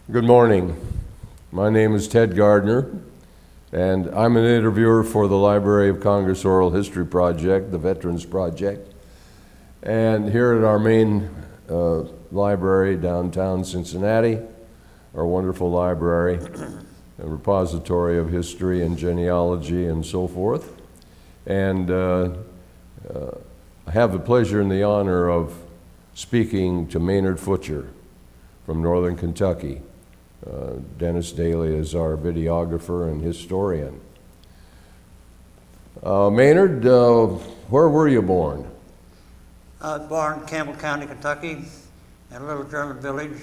Good morning. My name is Ted Gardner, and I'm an interviewer for the Library of Congress Oral History Project, the Veterans Project. And here at our main library downtown Cincinnati, our wonderful library, a repository of history and genealogy and so forth. And I have the pleasure and the honor of speaking to Maynard Futscher from Northern Kentucky. Dennis Daly is our videographer and historian. Maynard, where were you born? I was born in Campbell County, Kentucky, in a little German village.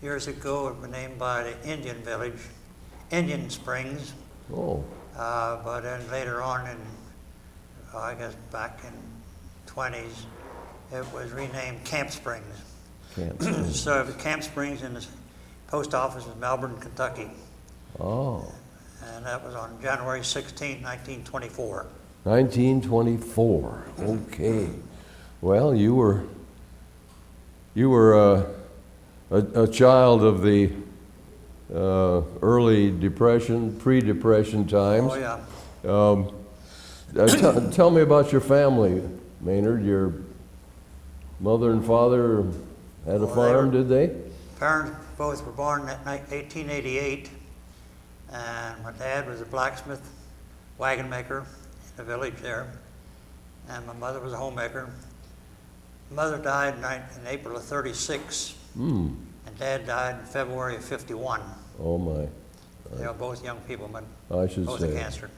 Years ago, it was named by the Indian village, Indian Springs. Oh. But then later on, I guess back in 20s, it was renamed Camp Springs. Camp Springs. So Camp Springs in the post office in Melbourne, Kentucky. Oh. And that was on January 16, 1924. 1924. Okay. Well, you were a child of the early Depression, pre-Depression times. Oh, yeah. Tell me about your family, Maynard. Your mother and father had a farm, did they? Parents both were born in 1888, and my dad was a blacksmith, wagon maker in the village there, and my mother was a homemaker. Mother died in April of 36, and Dad died in February of 51. Oh my. They were both young people, but I should both say. of cancer.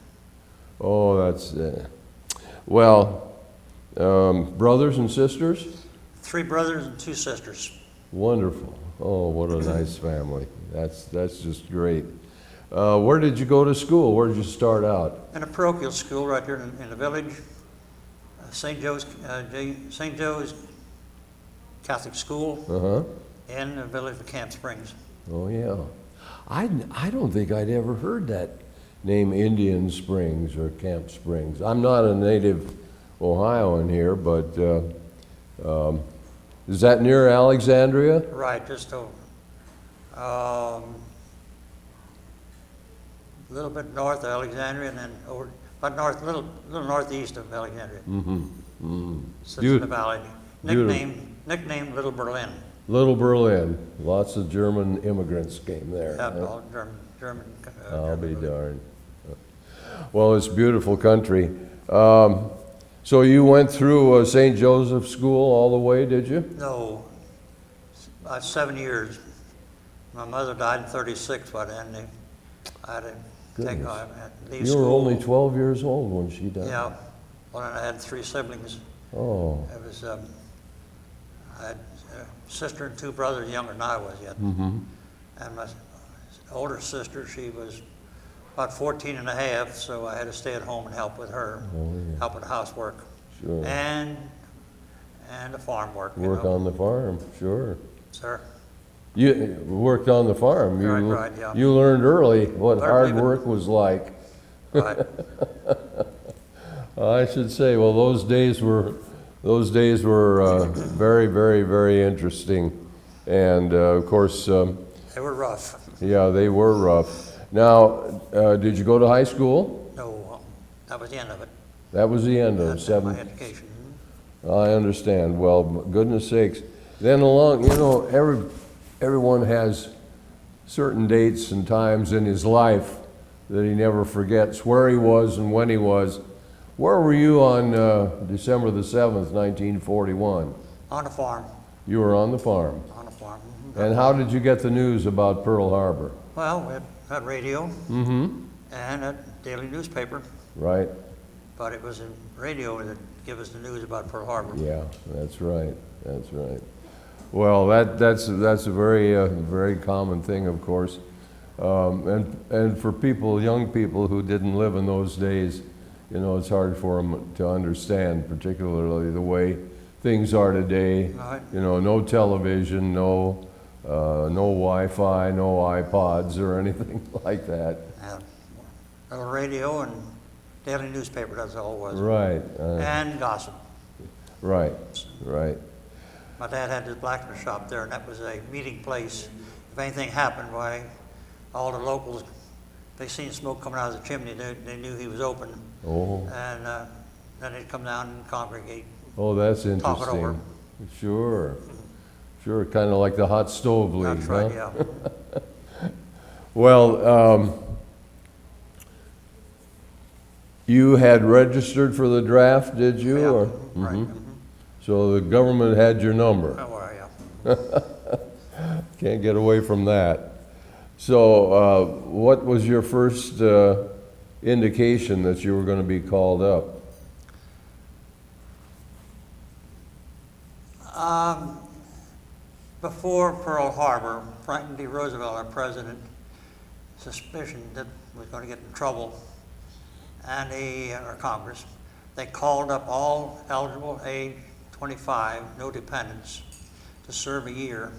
Oh, that's, well, brothers and sisters? 3 brothers and 2 sisters. Wonderful. Oh, what a nice family. That's just great. Where did you go to school? Where did you start out? In a parochial school right here in the village, St. Joe's Catholic School in the village of Camp Springs. Oh, yeah. I don't think I'd ever heard that name, Indian Springs or Camp Springs. I'm not a native Ohioan here, but is that near Alexandria? Right, just over. A little bit north of Alexandria, and then over, about little northeast of Alexandria. Sits in the valley. Nicknamed Little Berlin. Little Berlin. Lots of German immigrants came there. Yeah, all German. I'll be darned. Well, it's beautiful country. So you went through St. Joseph's School all the way, did you? No, about 7 years. My mother died in 36 by then. I had to leave school. You were only 12 years old when she died. Yeah. Well, and I had 3 siblings. Oh. It was, I had a sister and 2 brothers younger than I was yet. And my older sister, she was about 14 and a half, so I had to stay at home and help with her, help with the housework. Sure. And the farm work. Work on the farm, sure. Sir. You worked on the farm. Right, yeah. You learned early what hard work was like. Right. I should say, well, those days were very, very, very interesting, and of course. They were rough. Yeah, they were rough. Now, did you go to high school? No, that was the end of it. That was the end of That's 7. my education. I understand. Well, goodness sakes. Then along, everyone has certain dates and times in his life that he never forgets, where he was and when he was. Where were you on December the 7th, 1941? On the farm. You were on the farm. On the farm. And how did you get the news about Pearl Harbor? Well, we had radio and a daily newspaper, Right. but it was in radio that gave us the news about Pearl Harbor. Yeah, that's right. That's right. Well, that's a very common thing, of course, and for young people who didn't live in those days, it's hard for them to understand, particularly the way things are today. Right. No television, no Wi-Fi, no iPods or anything like that. A radio and daily newspaper, that's all it was. Right. And gossip. Right. My dad had his blacksmith shop there, and that was a meeting place if anything happened, why, all the locals, they seen smoke coming out of the chimney, they knew he was open. Oh, And then they'd come down and congregate. oh, that's Talk it over. interesting. Sure, sure, kind of like the hot stove league, That's huh? right, yeah. Well, you had registered for the draft, did you? Yeah, or- right. Mhm. So the government had your number. How are you? Can't get away from that. So, what was your first indication that you were going to be called up? Before Pearl Harbor, Franklin D. Roosevelt, our president, suspicioned that was going to get in trouble, and our Congress, they called up all eligible age 25, no dependents, to serve a year.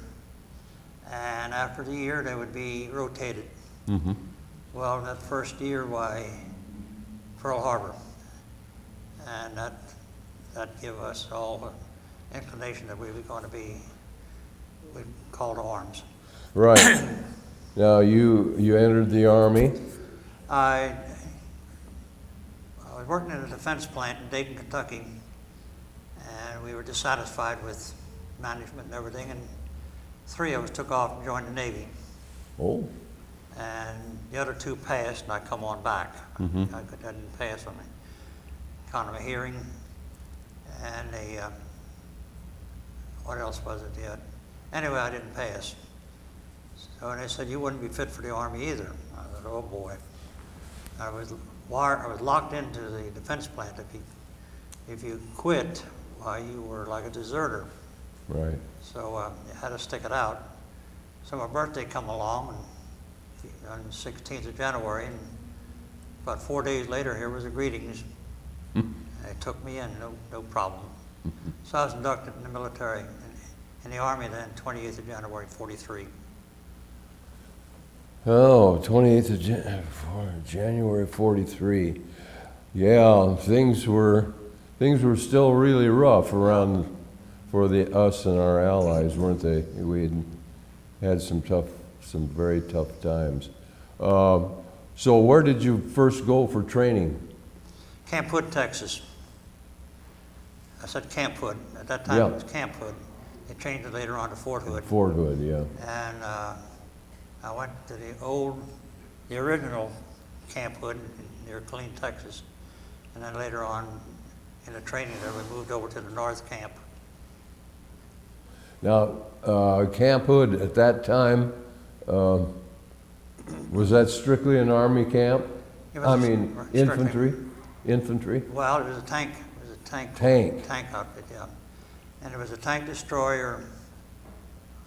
And after the year, they would be rotated. Mm-hmm. Well, that first year, why, Pearl Harbor. And that gave us all an inclination that we were going to be, we'd call to arms. Right. Now, you entered the Army. I was working in a defense plant in Dayton, Kentucky, and we were dissatisfied with management and everything, and 3 of us took off and joined the Navy. Oh. And the other 2 passed, and I come on back. Mhm. I didn't pass on the economy hearing, and what else was it yet? Anyway, I didn't pass. So and they said, you wouldn't be fit for the Army either. I said, oh boy. I was locked into the defense plant. If you quit, why, you were like a deserter. Right. So you had to stick it out. So my birthday come along on the 16th of January, and about 4 days later, here was the greetings. And they took me in, no problem. So I was inducted in the military, in the Army then, 28th of January, 43. Oh, 28th of January 43. Yeah, things were still really rough around for us and our allies, weren't they? We had some very tough times. So where did you first go for training? Camp Hood, Texas. I said Camp Hood. At that time, Yeah. it was Camp Hood. They changed it later on to Fort Hood. Fort Hood, yeah. And I went to the original Camp Hood near Killeen, Texas. And then later on, in the training there, we moved over to the North Camp. Now, Camp Hood at that time, was that strictly an Army camp? It was I a- mean, strictly. infantry? Well, it was a tank. It was a tank. Tank. Tank outfit, yeah. And it was a tank destroyer.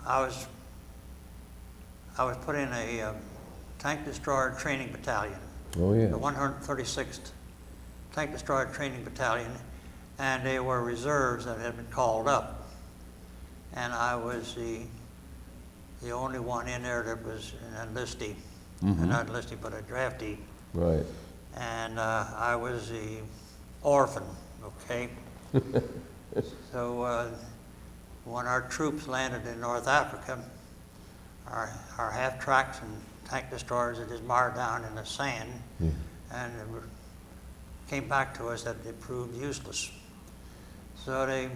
I was put in a tank destroyer training battalion, Oh, yeah. the 136th Tank Destroyer Training Battalion, and they were reserves that had been called up. And I was the only one in there that was an enlistee, not enlistee, but a draftee. Right. And I was the orphan, okay? So when our troops landed in North Africa, our half-tracks and tank destroyers had just mired down in the sand, and it came back to us that they proved useless. So the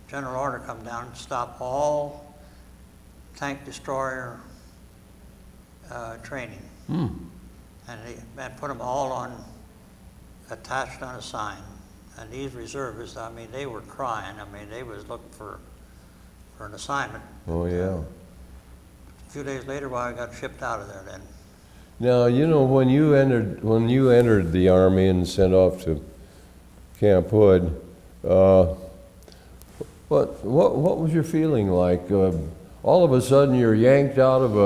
general order come down and stop all tank destroyer training. And they put them all attached on a sign. And these reservists, I mean, they were crying. I mean, they was looking for an assignment. Oh, yeah. A few days later, I got shipped out of there then. Now, you know, when you entered the Army and sent off to Camp Hood, what was your feeling like? All of a sudden, you're yanked out of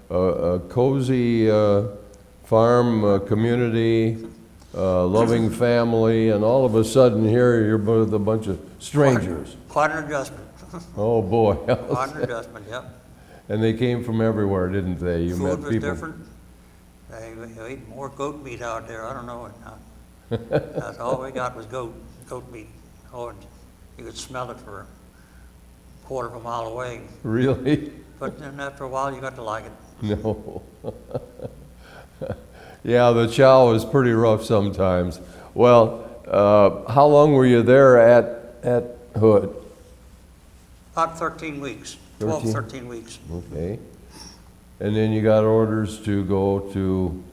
a cozy farm community, loving family, and all of a sudden here you're with a bunch of strangers. Quite an adjustment. Oh boy! Quite an adjustment, yep. And they came from everywhere, didn't they? You Food met was people. different. They ate more goat meat out there. I don't know. That's all we got was goat meat. Oh, and you could smell it for a quarter of a mile away. Really? but then after a while, you got to like it. No. Yeah, the chow was pretty rough sometimes. Well, how long were you there at Hood? About 13 weeks, 12, 13 weeks. Okay. And then you got orders to go to,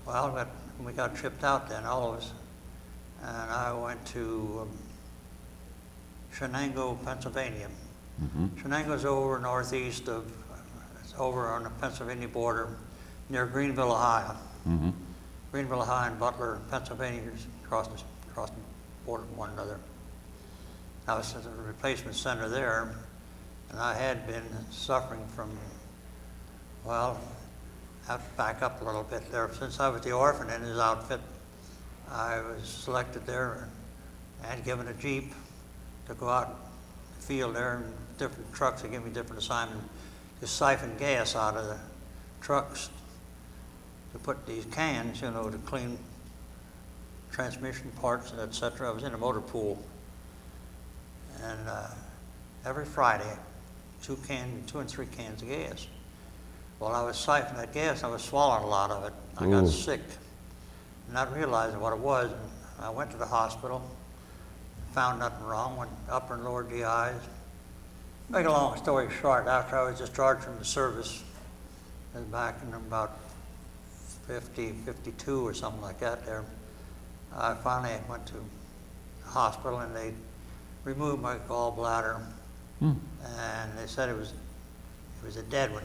Well, we got shipped out then, all of us. And I went to Shenango, Pennsylvania. Shenango's over northeast of, it's over on the Pennsylvania border near Greenville, Ohio. Greenville, Ohio and Butler, Pennsylvania, across the border from one another. I was at the replacement center there, and I had been suffering from, well, I have to back up a little bit there. Since I was the orphan in his outfit, I was selected there and given a Jeep to go out in the field there, and different trucks, they give me different assignments, to siphon gas out of the trucks to put these cans, you know, to clean transmission parts, and et cetera. I was in a motor pool. And every Friday, 2 and 3 cans of gas. While I was siphoning that gas, I was swallowing a lot of it. I got sick, not realizing what it was. And I went to the hospital, found nothing wrong, went upper and lower GIs. Make a long story short, after I was discharged from the service, it was back in about 50, 52 or something like that there, I finally went to the hospital and they removed my gallbladder, and they said it was a dead one.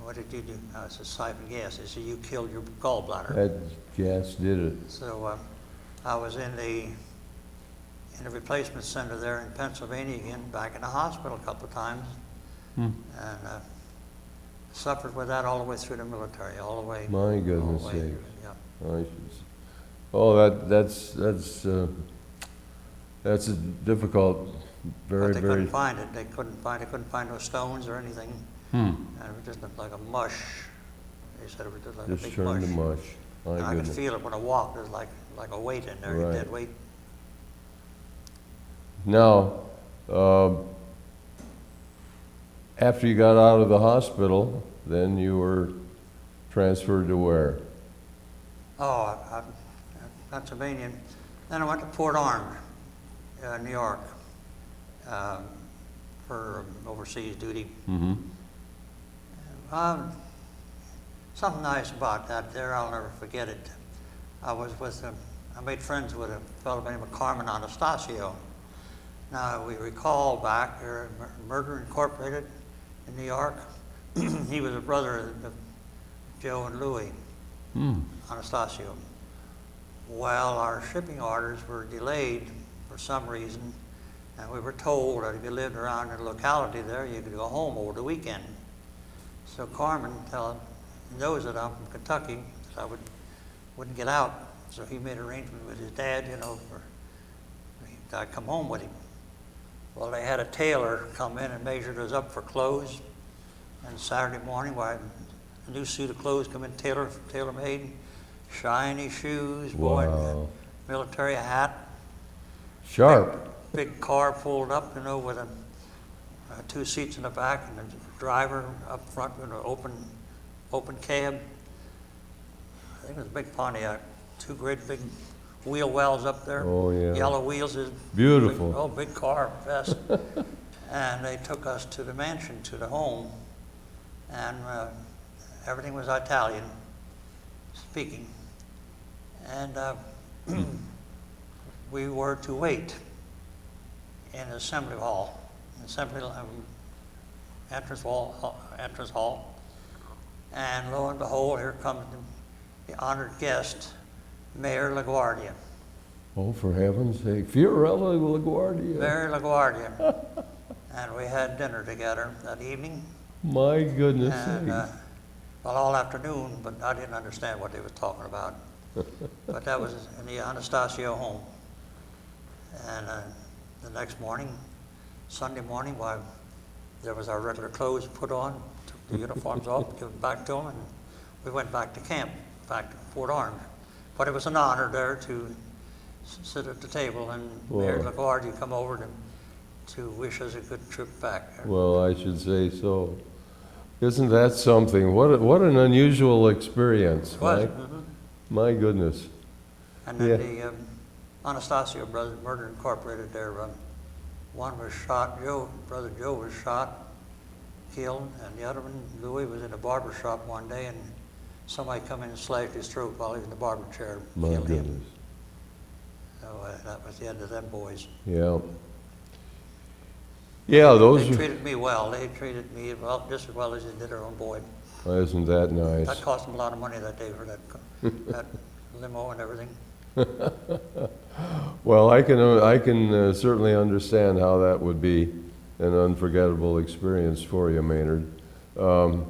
What did you do? I said, siphon gas. They said, you killed your gallbladder. that gas did it. So I was in the replacement center there in Pennsylvania again, back in the hospital a couple of times, and suffered with that all the way through the military, all the way. My goodness all the way sakes. through, yeah. I should- Oh, that's a difficult, very, But they very. couldn't find it. They couldn't find no stones or anything. And it just looked like a mush. They said it was just like a Just big turned to mush. mush. And My I could goodness. feel it when I walked. There was like a weight in there, a Right. dead weight. Now, after you got out of the hospital, then you were transferred to where? Oh, Pennsylvania. Then I went to Port Arthur, New York, for overseas duty. Something nice about that there, I'll never forget it. I made friends with a fellow by the name of Carmen Anastasio. Now, we recall back there, Murder Incorporated in New York. He was a brother of Joe and Louis Anastasio. Well, our shipping orders were delayed for some reason, and we were told that if you lived around the locality there, you could go home over the weekend. So Carmen knows that I'm from Kentucky, that I wouldn't get out. So he made arrangements with his dad, you know, I'd come home with him. Well, they had a tailor come in and measured us up for clothes. And Saturday morning, a new suit of clothes come in, tailor-made, shiny shoes, Wow. military hat. Sharp. Big car pulled up, you know, with 2 seats in the back and a driver up front with an open cab. I think it was a big Pontiac, 2 great big wheel wells up there. Oh, yeah. Yellow wheels. Beautiful. Big car, best. And they took us to the mansion, to the home, and everything was Italian speaking. And we were to wait in the assembly hall, entrance hall. And lo and behold, here comes the honored guest, Mayor LaGuardia. Oh, for heaven's sake. Fiorella LaGuardia. Mayor LaGuardia. And we had dinner together that evening. My goodness And, sakes. well, all afternoon, but I didn't understand what they were talking about. But that was in the Anastasio home. And the next morning, Sunday morning, there was our regular clothes put on, took the uniforms off, give them back to them, and we went back to camp, back to Fort Orange. But it was an honor there to sit at the table, and Mayor Wow. LaGuardia come over to to wish us a good trip back. Well, I should say so. Isn't that something? What an unusual experience, It was. Mike. My goodness. And then Yeah. the Anastasio brothers, Murder Incorporated, there, one was shot, Brother Joe was shot, killed, and the other one, Louis, was in a barber shop one day, and somebody come in and slashed his throat while he was in the barber chair, My killed goodness. him. So that was the end of them boys. Yeah. Yeah, those They are, treated me well. They treated me well, just as well as they did their own boy. isn't that nice? That cost them a lot of money that day for that limo and everything. Well, I can certainly understand how that would be an unforgettable experience for you, Maynard. So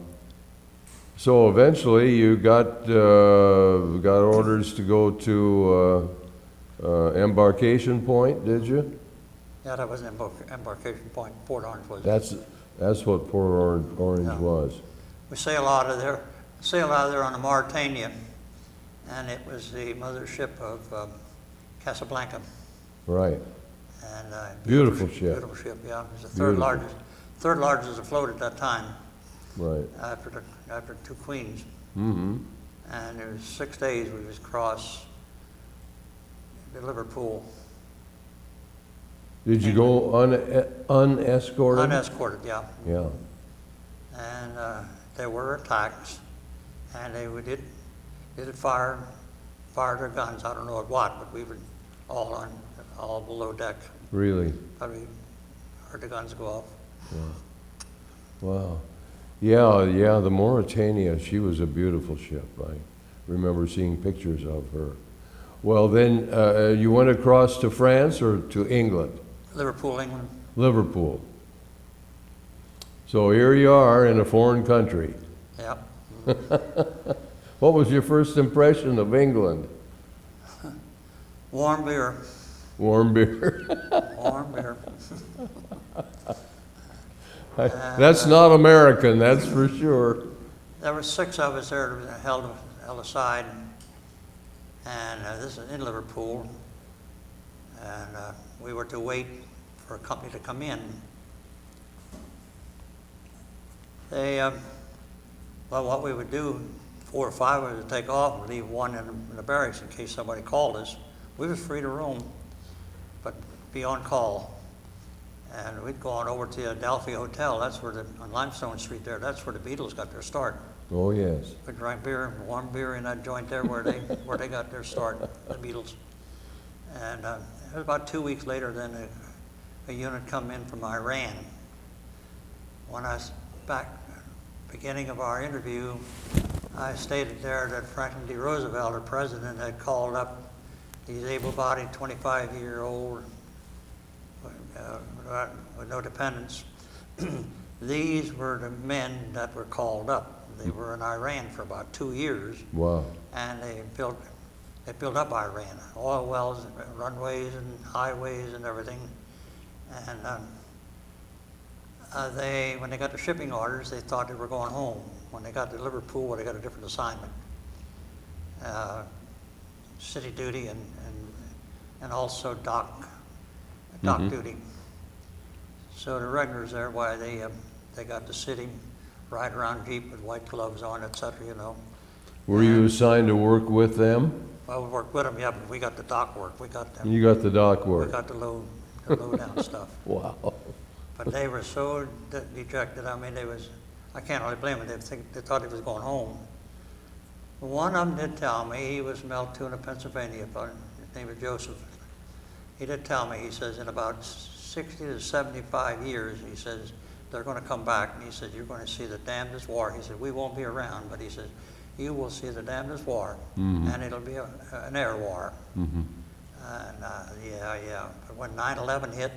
eventually, you got orders to go to embarkation point, did you? Yeah, that was an embarkation point. Port Orange was. That's what Port Orange Yeah. was. We sailed out of there on the Mauritania, and it was the mothership of Casablanca. Right. And Beautiful ship. Beautiful ship, yeah. It was the Beautiful. third largest afloat at that time, Right. after two queens. Mm-hmm. And it was 6 days we was across to Liverpool. Did you go unescorted? Unescorted, yeah. Yeah. And there were attacks, and they did fire their guns. I don't know at what, but we were all below deck. Really? Probably heard the guns go off. Wow. Yeah, the Mauritania, she was a beautiful ship. I remember seeing pictures of her. Well, then you went across to France or to England? Liverpool, England. Liverpool. So here you are in a foreign country. Yeah. What was your first impression of England? Warm beer. Warm beer. Warm beer. That's not American, that's for sure. There were 6 of us there held aside, and this is in Liverpool, and we were to wait for a company to come in. They, well, what we would do, 4 or 5 of us would take off and leave one in the barracks in case somebody called us. We was free to roam, but be on call. And we'd go on over to the Adelphi Hotel. That's where on Limestone Street there, that's where the Beatles got their start. Oh, yes. We drank beer, warm beer in that joint there where they got their start, the Beatles. And it was about 2 weeks later, then a unit come in from Iran. When I was back, beginning of our interview, I stated there that Franklin D. Roosevelt, our president, had called up these able-bodied 25-year-old with no dependents. These were the men that were called up. They were in Iran for about 2 years. Wow. And they built up Iran, oil wells, runways and highways and everything. And when they got the shipping orders, they thought they were going home. When they got to Liverpool, they got a different assignment. City duty and also dock duty. So the regulars there, why they got the city, ride around Jeep with white gloves on, etc., you know. Were you assigned to work with them? Well, we worked with them, yeah, but we got the dock work. We got them. You got the dock We work? got the low down stuff. Wow. But they were so dejected. I mean, I can't really blame them. They thought he was going home. One of them did tell me, he was from Altoona, Pennsylvania, his name was Joseph. He did tell me, he says, in about 60 to 75 years, he says, they're going to come back. And he said, you're going to see the damnedest war. He said, we won't be around, but he said, you will see the damnedest war, and it'll be an air war. Mm-hmm. And yeah. But when 9/11 hit,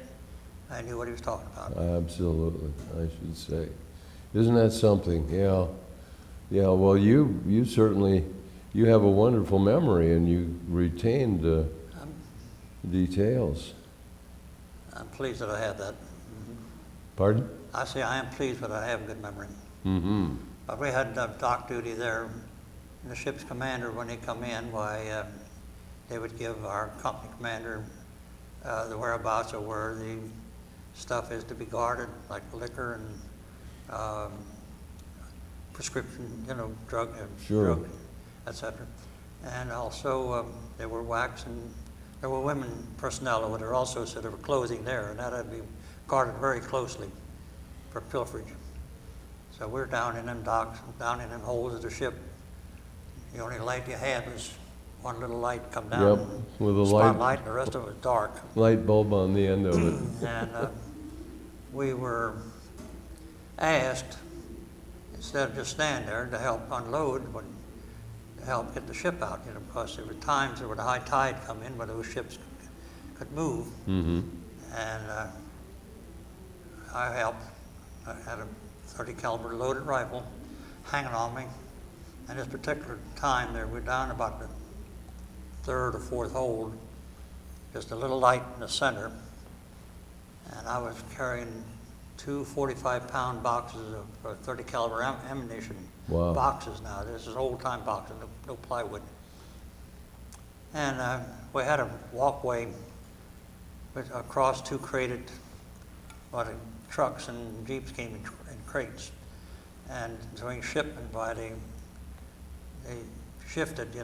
I knew what he was talking about. Absolutely, I should say. Isn't that something? Yeah. Yeah, well, you certainly, you have a wonderful memory, and you retained details. I'm pleased that I have that. Pardon? I say I am pleased that I have a good memory. Mm-hmm. But we had dock duty there. And the ship's commander, when he come in, why they would give our company commander the whereabouts of where stuff is to be guarded, like liquor and prescription, drug, Sure. etc. And also there were wax, and there were women personnel over there also, so there were clothing there, and that had to be guarded very closely for pilferage. So we're down in them docks, down in them holes of the ship. The only light you had was one little light come down, Yep, with a spotlight, and the rest of it was dark. light bulb on the end of it. And we were asked, instead of just stand there, to help unload, but to help get the ship out, because there were times there would a high tide come in where those ships could move. Mm-hmm. And I helped. I had a 30 caliber loaded rifle hanging on me. And this particular time there, we're down about the third or fourth hold, just a little light in the center. And I was carrying two 45-pound boxes of 30 caliber ammunition. Wow. Boxes now. This is old time boxes, no plywood. And we had a walkway across two crated, trucks and jeeps came in crates. And during shipment, they shifted,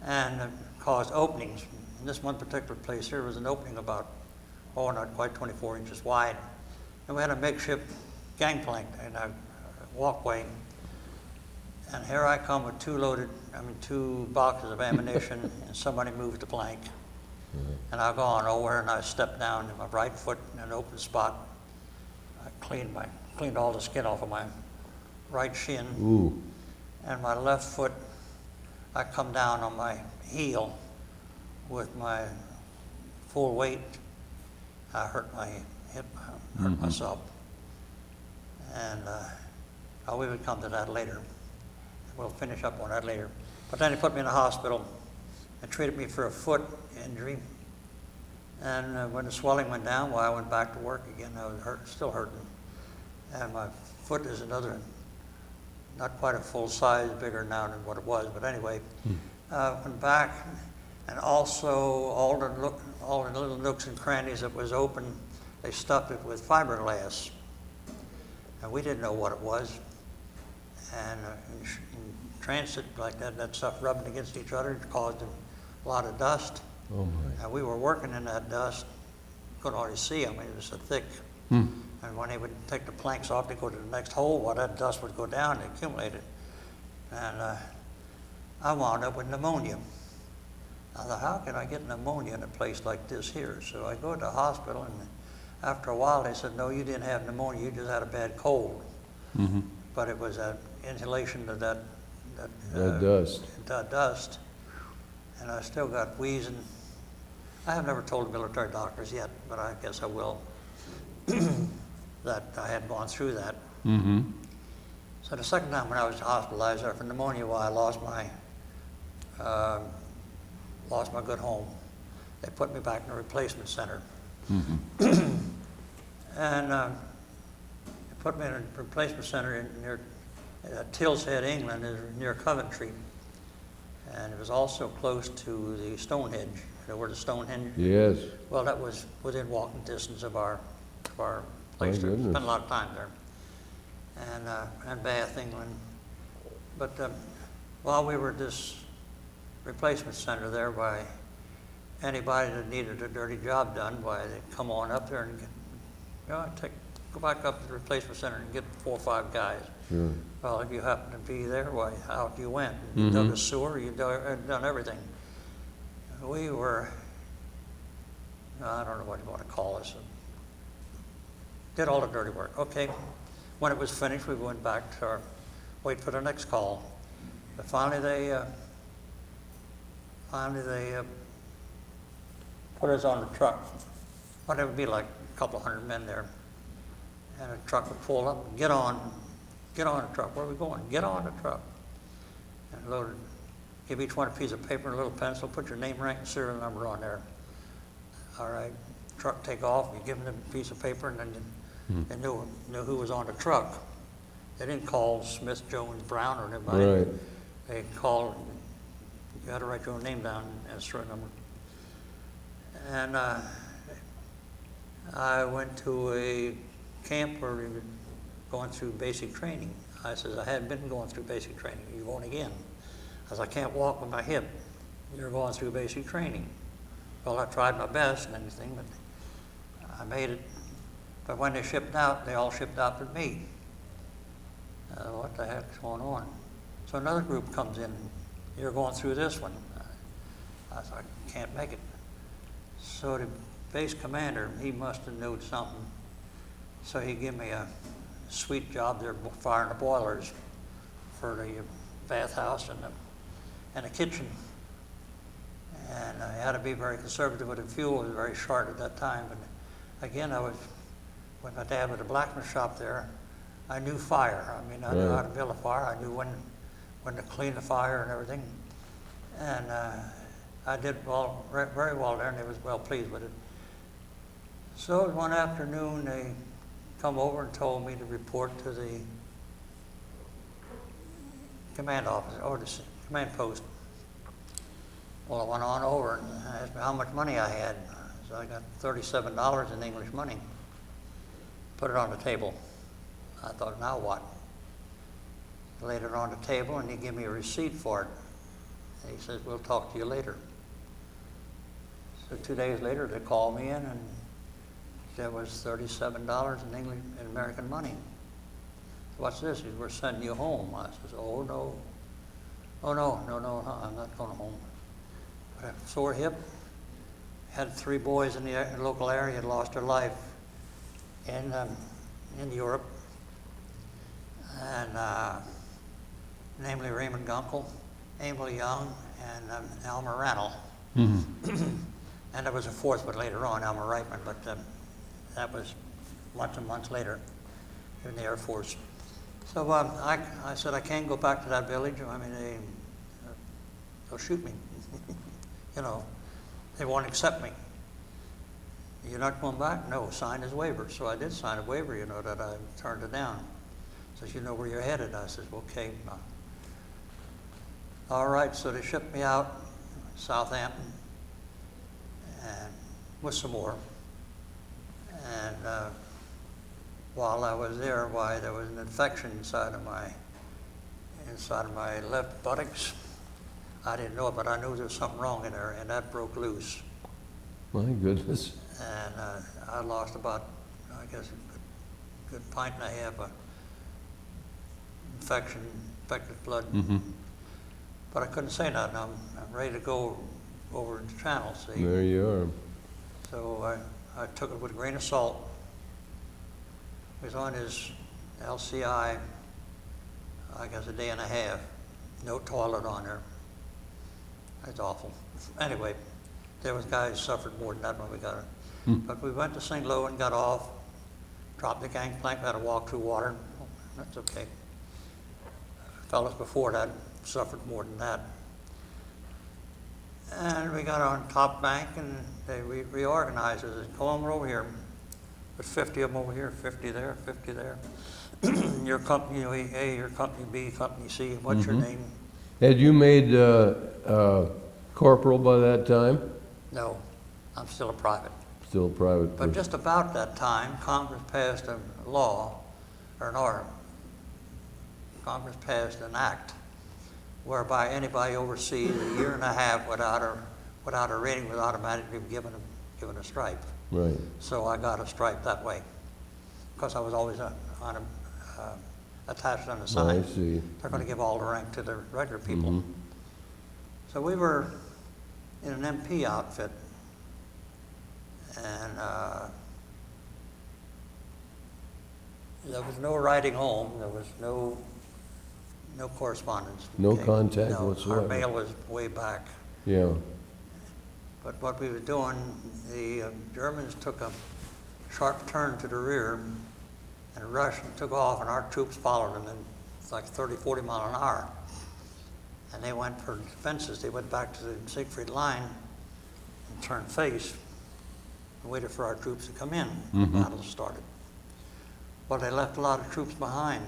and caused openings. In this one particular place here was an opening about, not quite 24 inches wide. And we had a makeshift gangplank and a walkway. And here I come with two boxes of ammunition, and somebody moved the plank. And I go on over and I step down in my right foot in an open spot. I cleaned all the skin off of my right shin. Ooh. And my left foot, I come down on my heel with my full weight. I hurt my hip, hurt myself. And we would come to that later. We'll finish up on that later. But then he put me in the hospital and treated me for a foot injury. And when the swelling went down, I went back to work again. I was still hurting. And my foot is not quite a full size, bigger now than what it was. But anyway, went back, and also all the little nooks and crannies that was open, they stuffed it with fiberglass. And we didn't know what it was. And in transit like that stuff rubbing against each other caused a lot of dust. Oh my. And we were working in that dust, couldn't hardly see. It was so thick. And when they would take the planks off to go to the next hole, that dust would go down and accumulate it. And I wound up with pneumonia. I thought, how can I get pneumonia in a place like this here? So I go to the hospital, and after a while they said, no, you didn't have pneumonia, you just had a bad cold. Mm-hmm. But it was an inhalation of that dust. And I still got wheezing. I have never told the military doctors yet, but I guess I will, that I had gone through that. Mm-hmm. So the second time when I was hospitalized for pneumonia, I lost my good home. They put me back in the replacement center. Mm-hmm. And they put me in a replacement center near Tills Head, England, near Coventry. And it was also close to the Stonehenge. You know where the Stonehenge? Yes. Well, that was within walking distance of our place. There. Spent a lot of time there. And Bath, England. But while we were at this replacement center there, by anybody that needed a dirty job done, they'd come on up there and go back up to the replacement center and get 4 or 5 guys. Sure. Well, if you happen to be there, out you went. You dug a sewer, you done everything. We were, I don't know what you want to call us, did all the dirty work. Okay, when it was finished, we went back to wait for the next call. But finally they put us on the truck. Well, there would be like a couple hundred men there. And a truck would pull up, get on the truck. Where are we going? Get on the truck. And loaded, give each one a piece of paper and a little pencil, put your name, rank, and serial number on there. All right, truck take off, you give them a piece of paper, and then they knew who was on the truck. They didn't call Smith, Jones, Brown, or anybody. Right. They called, you had to write your own name down and a serial number. And I went to a camp where we were going through basic training. I says, I hadn't been going through basic training. You're going again. I said, I can't walk with my hip. You're going through basic training. Well, I tried my best and everything, but I made it. But when they shipped out, they all shipped out with me. What the heck's going on? So another group comes in. You're going through this one. I said, I can't make it. So the base commander, he must have known something. So he gave me a sweet job there firing the boilers for the bathhouse and the kitchen. And I had to be very conservative with the fuel. It was very short at that time. But again, when my dad was a blacksmith shop there, I knew fire. I mean, I knew how to build a fire. I knew when to clean the fire and everything. And I did very well there, and they was well pleased with it. So one afternoon, they come over and told me to report to the command office, or the command post. Well, I went on over and asked me how much money I had. So I got $37 in English money. Put it on the table. I thought, now what? Laid it on the table, and he gave me a receipt for it. And he says, we'll talk to you later. So 2 days later, they called me in, and there was $37 in English in American money. What's this? He said, we're sending you home. I says, oh no. Oh no, I'm not going home. But I had a sore hip. Had 3 boys in the local area had lost their life in Europe. And namely Raymond Gunkel, Emil Young, and Elmer Rannell. Mm-hmm. And there was a 4th one later on, Elmer Reitman, but that was months and months later in the Air Force. So I said, I can't go back to that village. I mean, they'll shoot me. You know, they won't accept me. You're not going back? No, sign his waiver. So I did sign a waiver, you know, that I turned it down. Says, you know where you're headed? I said, okay. All right, so they shipped me out Southampton and with some more. And while I was there, there was an infection inside of my left buttocks. I didn't know it, but I knew there was something wrong in there, and that broke loose. My goodness. And I lost about, I guess, a good pint and a half of infected blood. Mm-hmm. But I couldn't say nothing. I'm ready to go over the channel, see? There you are. So I took it with a grain of salt. He was on his LCI, I guess, a day and a half. No toilet on there. That's awful. Anyway, there was guys who suffered more than that when we got it. But we went to St. Lo and got off, dropped the gangplank, had to walk through water. That's okay. Fellas before that suffered more than that. And we got on top bank, and they reorganized us. Come over here. There's 50 of them over here, 50 there, 50 there. Your company A, your company B, company C. What's your name? Had you made corporal by that time? No, I'm still a private. Still a private person. But just about that time, Congress passed a law, or an order. Congress passed an act whereby anybody overseas a year and a half without a rating was automatically given a stripe. Right. So I got a stripe that way, because I was always attached on the side. I see. They're going to give all the rank to the regular people. Mm-hmm. So we were in an MP outfit, and there was no writing home. There was no correspondence. No contact whatsoever. Our mail was way back. Yeah. But what we were doing, the Germans took a sharp turn to the rear and rushed and took off, and our troops followed them in like 30, 40 miles an hour. And they went for defenses. They went back to the Siegfried line and turned face and waited for our troops to come in. The battle started. Well, they left a lot of troops behind,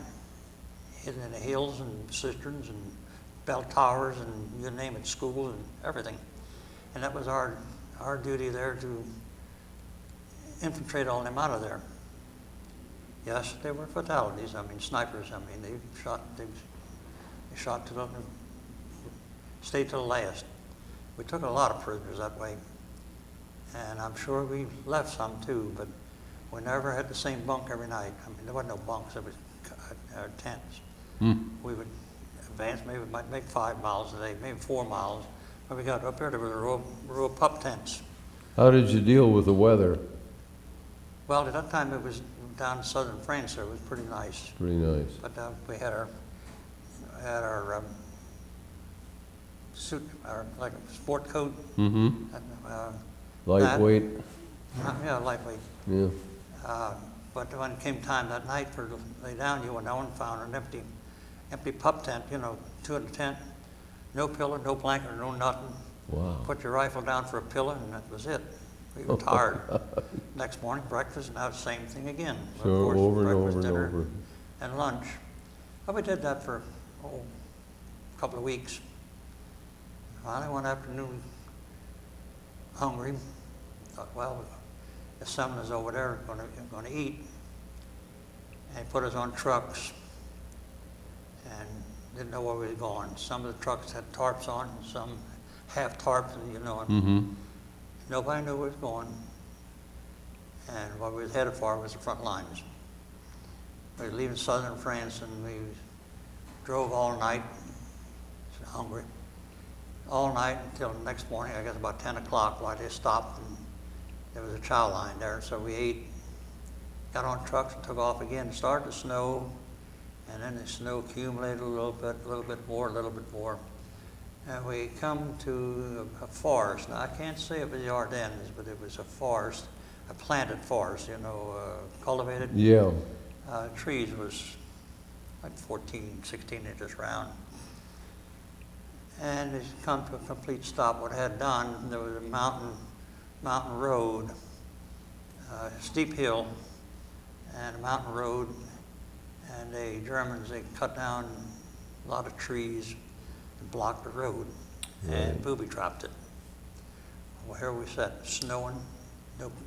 hidden in the hills and cisterns and bell towers and you name it, schools and everything. And that was our duty there to infantry all them out of there. Yes, there were fatalities. I mean, snipers. I mean, they shot to the stayed to the last. We took a lot of prisoners that way, and I'm sure we left some too. But we never had the same bunk every night. I mean, there wasn't no bunks. There was tents. We would advance. Maybe we might make 5 miles a day, maybe 4 miles. When we got up there were a row of pup tents. How did you deal with the weather? Well, at that time it was down in southern France, so it was pretty nice. Pretty nice. But we had our suit, like a sport coat. Mm-hmm. And, Lightweight. yeah, lightweight. Yeah. But when it came time that night for to lay down, you went down and found an empty pup tent, you know, 2 in the tent, no pillow, no blanket, no nothing. Wow. Put your rifle down for a pillow, and that was it. We were tired. Next morning, breakfast, now the same thing again. So of course, over and breakfast, over and dinner, over. and lunch. But we did that for a couple of weeks. Finally, one afternoon, hungry, thought, well, the summoners over there are going to eat. And he put us on trucks and didn't know where we were going. Some of the trucks had tarps on, some half tarps, you know. And Mm-hmm. nobody knew where we was going. And what we was headed for was the front lines. We were leaving southern France, and we drove all night, hungry, all night until the next morning, I guess about 10 o'clock, while they stopped, and there was a chow line there. So we ate, got on trucks and took off again. It started to snow, and then the snow accumulated a little bit more. And we come to a forest. Now, I can't say it was the Ardennes, but it was a forest, a planted forest, you know, cultivated. Yeah. Trees was like 14, 16 inches round. And it's come to a complete stop. What I had done, there was a mountain road, steep hill, and a mountain road, and the Germans, they cut down a lot of trees and blocked the road, and booby-trapped it. Well, here we sat, snowing,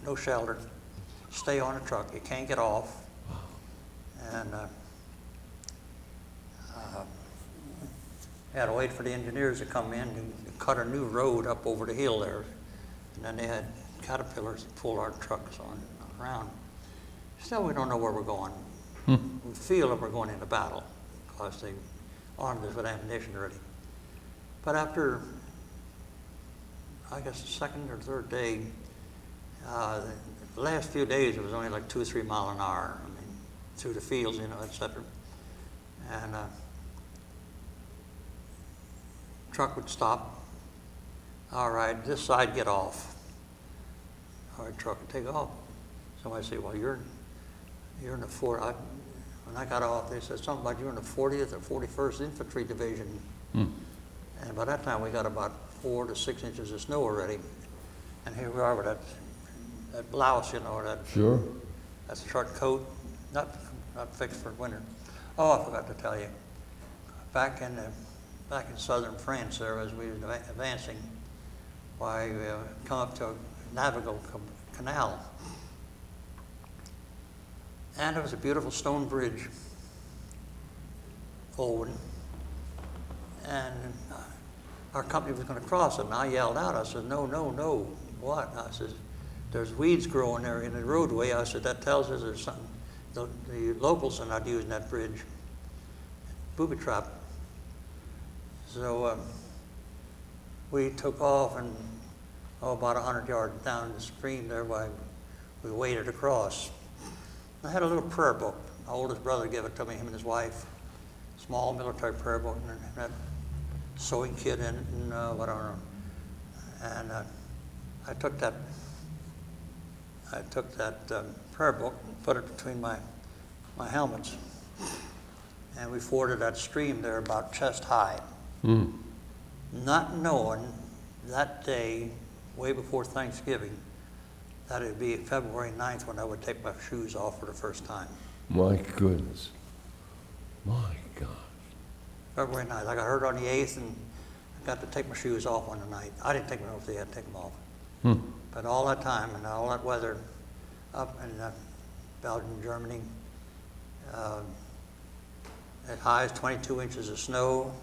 no shelter, stay on the truck, you can't get off, and had to wait for the engineers to come in and cut a new road up over the hill there, and then they had caterpillars to pull our trucks around. Still, we don't know where we're going. We feel that we're going into battle because they armed us with ammunition already. But after, I guess, the second or third day, the last few days it was only like 2 or 3 miles an hour. I mean, through the fields, you know, etc. And truck would stop. All right, this side, get off. All right, truck would take off. Somebody say, well, you're in the when I got off, they said something about you're in the 40th or 41st Infantry Division. And by that time, we got about 4 to 6 inches of snow already. And here we are with that blouse, you know, that short coat, not fixed for winter. Oh, I forgot to tell you. Back in southern France, there as we were advancing, why we come up to a navigable canal. And it was a beautiful stone bridge, old one. And our company was going to cross it, and I yelled out, I said, no, what? I said, there's weeds growing there in the roadway. I said, that tells us there's something, the locals are not using that bridge. Booby trap. So we took off, and about 100 yards down the stream there, while we waded across. I had a little prayer book. My oldest brother gave it to me, him and his wife. Small military prayer book, and it had a sewing kit in it, and whatever. And I took that prayer book and put it between my helmets. And we forded that stream there about chest high. Not knowing that day, way before Thanksgiving, that it'd be February 9th when I would take my shoes off for the first time. My goodness. My gosh. February 9th. I got hurt on the 8th, and I got to take my shoes off on the 9th. I didn't take them off, they had to take them off. But all that time and all that weather, up in Belgium, Germany. As high as 22 inches of snow,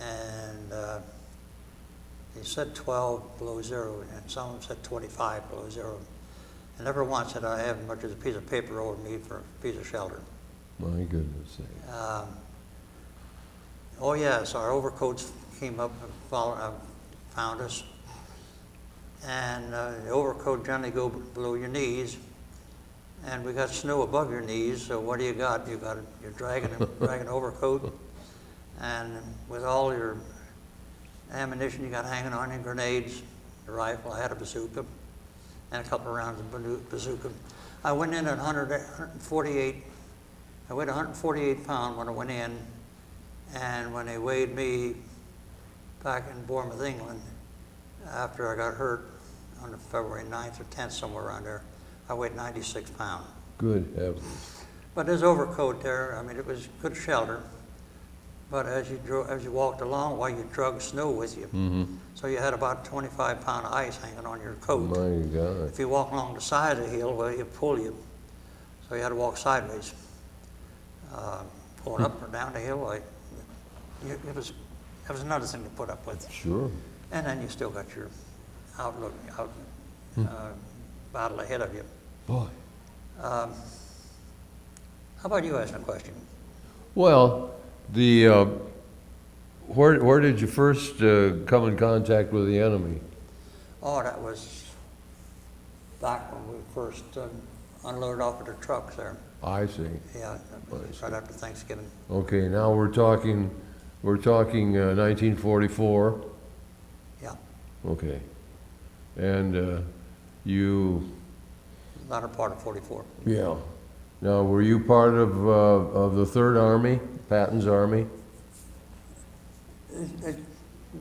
and he said 12 below zero, and some of them said 25 below zero. And never once did I have much as a piece of paper over me for a piece of shelter. My goodness sake. Oh yes, our overcoats came up and found us. And the overcoat generally go below your knees. And we got snow above your knees, so what do you got? You're dragging an overcoat. And with all your ammunition you got hanging on you, grenades, a rifle, I had a bazooka, and a couple of rounds of bazooka. I went in at 148, I weighed 148 pounds when I went in, and when they weighed me back in Bournemouth, England, after I got hurt on the February 9th or 10th, somewhere around there, I weighed 96 pounds. Good heavens. But this overcoat there, I mean, it was good shelter. But as you walked along, well, you drug snow with you. Mm-hmm. So you had about 25-pound ice hanging on your coat. My God. If you walk along the side of the hill, well, it'd pull you. So you had to walk sideways. Going up or down the hill, it was another thing to put up with. Sure. And then you still got your battle ahead of you. Boy. How about you asking a question? Well, where did you first come in contact with the enemy? Oh, that was back when we first unloaded off of the trucks there. I see. Yeah, right after Thanksgiving. Okay, now we're talking 1944. Yeah, Okay. And you... latter part of 44. Yeah. Now, were you part of the Third Army, Patton's Army?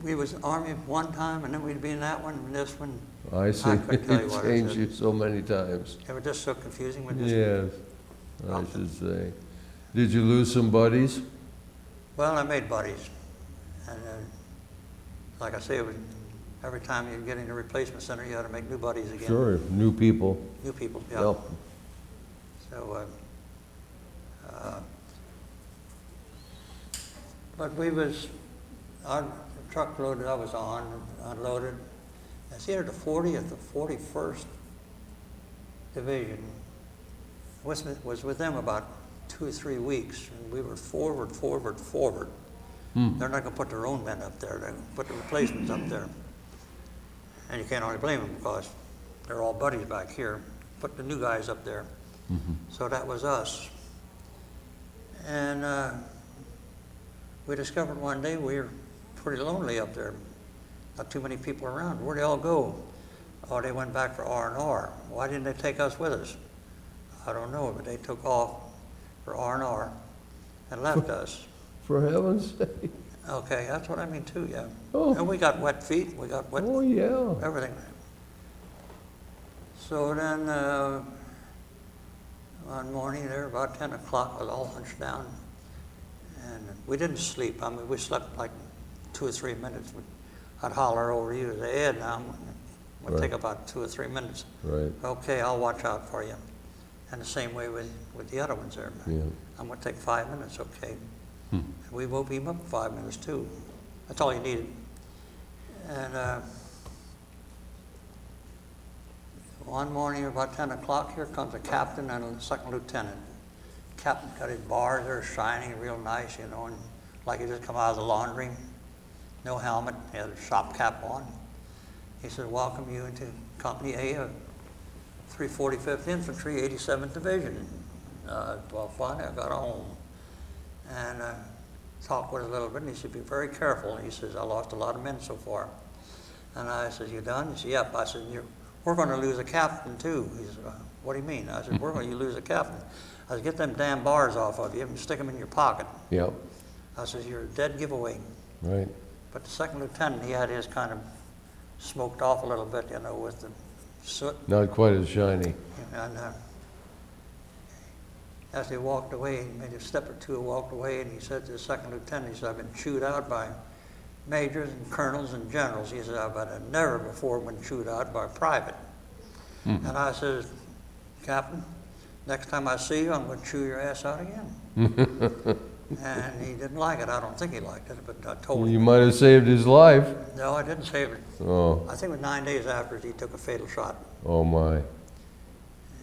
We was Army one time, and then we'd be in that one, and this one. I see. I couldn't tell you It what changed it you so many times. It was just so confusing with this. Yes, I should say. Did you lose some buddies? Well, I made buddies, and like I say, it was, every time you get in a replacement center, you had to make new buddies again. Sure, new people. New people, yeah. Yep. So, but our truck load I was on, unloaded. It's either the 40th or 41st Division. Was with them about 2 or 3 weeks, and we were forward. They're not going to put their own men up there. They're going to put the replacements up there. And you can't only blame them because they're all buddies back here. Put the new guys up there. Mm-hmm. So that was us. And we discovered one day we were pretty lonely up there. Not too many people around. Where'd they all go? Oh, they went back for R&R. Why didn't they take us with us? I don't know, but they took off for R&R and left us. For heaven's sake. Okay, that's what I mean too, yeah. Oh. And we got wet feet, we got wet Oh, yeah. everything. So then one morning there, about 10 o'clock, we all hunched down. And we didn't sleep. I mean, we slept like 2 or 3 minutes. I'd holler over you, say, Ed, now it would take about 2 or 3 minutes. Right. Okay, I'll watch out for you. And the same way with the other ones there. Yeah. I'm going to take 5 minutes, okay. Hmm. We woke him up 5 minutes too. That's all you needed. And one morning about 10 o'clock, here comes a captain and a second lieutenant. Captain got his bars there shining real nice, you know, and like he just come out of the laundry. No helmet, he had a shop cap on. He said, welcome you into Company A of 345th Infantry, 87th Division. Well, finally I got home. And talked with him a little bit, and he said, be very careful. And he says, I lost a lot of men so far. And I said, you done? He said, yep. I said, we're going to lose a captain too. He said, what do you mean? I said, we're going to lose a captain. I said, get them damn bars off of you and stick them in your pocket. Yep. I said, you're a dead giveaway. Right. But the second lieutenant, he had his kind of smoked off a little bit, you know, with the soot. Not quite as shiny. And as he walked away, he made a step or two and walked away, and he said to the second lieutenant, he said, I've been chewed out by majors and colonels and generals. He said, I've never before been chewed out by a private. And I said, Captain, next time I see you, I'm going to chew your ass out again. And he didn't like it. I don't think he liked it, but I told him. You might have saved his life. No, I didn't save it. Oh, I think it was 9 days after he took a fatal shot. oh my.